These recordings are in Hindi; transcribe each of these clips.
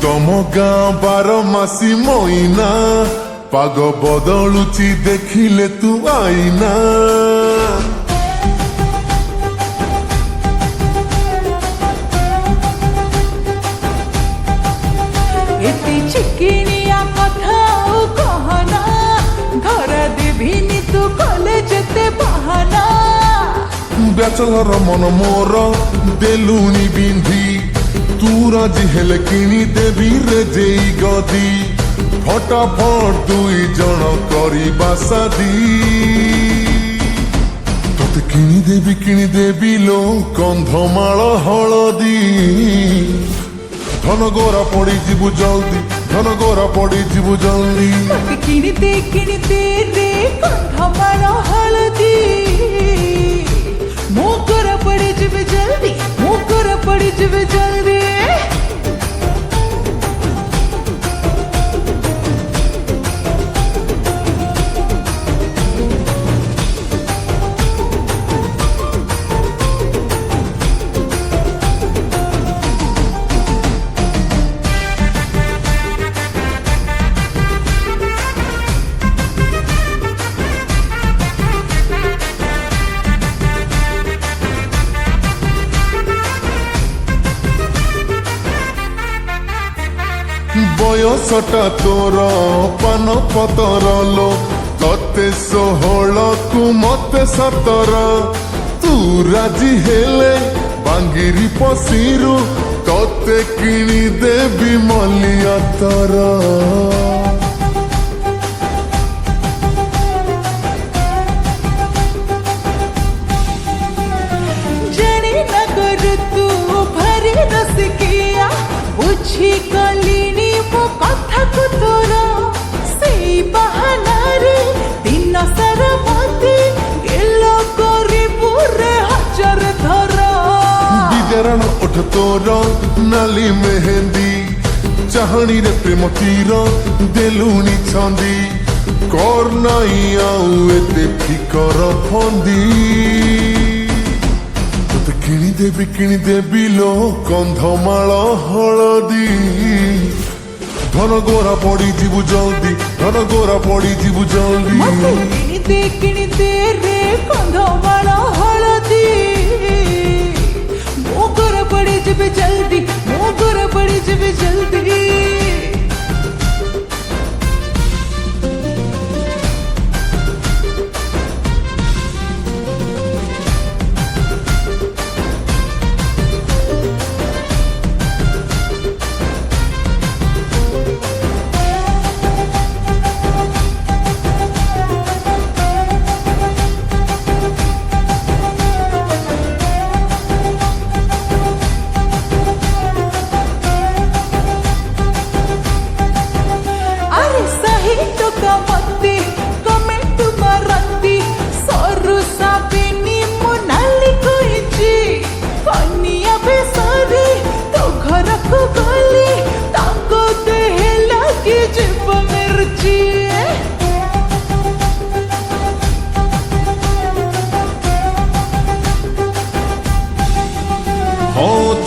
तम गाँ 12 मासी मईना पाग बदलुची देखिले तू आईना एते चिकिनिया कथा कहना घर देभिनी तू कॉलेज ते बहाना ब्याचलर मन मोर देलुनी बिंधी तू राजी हेले किनी देवी रे जेई गदी फटाफट दुई जन करिबा शादी तोते किनी देवी लो कंधमाल हलदी धन गोरा पड़ी जीवु जल्दी धन गोरा पड़ी जीवु जल्दी मत किणते रे कंधमाल हलदी मोकर पड़ी जीव जल्दी मोकर पड़ी जीव जल्दी बयसटा तोर पान पतर लो तते 16 कु मते 17 तू राजी हेले बांगिरी पसीरु तते किणी देवी मलिया तारा जाने न कर तू भरी रसिकिया बुझी कलिनी मो कथा को तोरा सेई बहाना रे दिन सारा मते गेलो करी पुरे हजार धरा बिजरण उठ तोर नाली मेहंदी चाहनी रे प्रेम तीर देलुनी छंदी कर नाई आउ एते फिकर फंदी किणी देवी लो कंधमाल हलदी धन गोरा पड़ी जीवु जल्दी धन गोरा पड़ी जीवु जल्दी मते किणते रे कंधमाल हलदी मोकर पड़ी जीव जल्दी मोकर पड़ी जीव जल्दी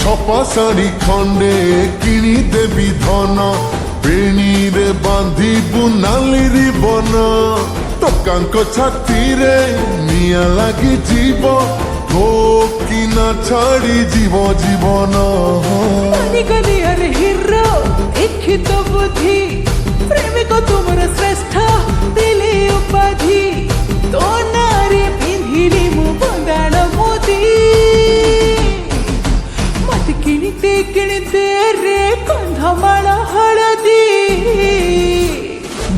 छपा शाढ़ी खंडे किणी देवी धन बेणी रे बांधी बुनाली रिबन टोकांक छाती रे निया लगी जीव किना छाड़ी जीव जीवन हिरो इच्छित बुद्धि प्रेमिक तुमर श्रेष्ठ दिले उपाधि तो नारी पिंधिली मु बंदाण मोदी मत किणते रे कंधमाल हलदी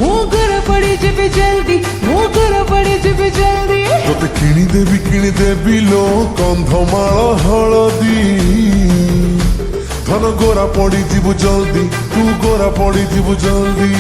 मोगर पड़ी जीव जल्दी मोगर पड़ी जीव जल्दी तोते किणी देवी लो कंधमाल हलदी धन गोरा पड़ी जीवु जल्दी तू गोरा पड़ी जीवु जल्दी।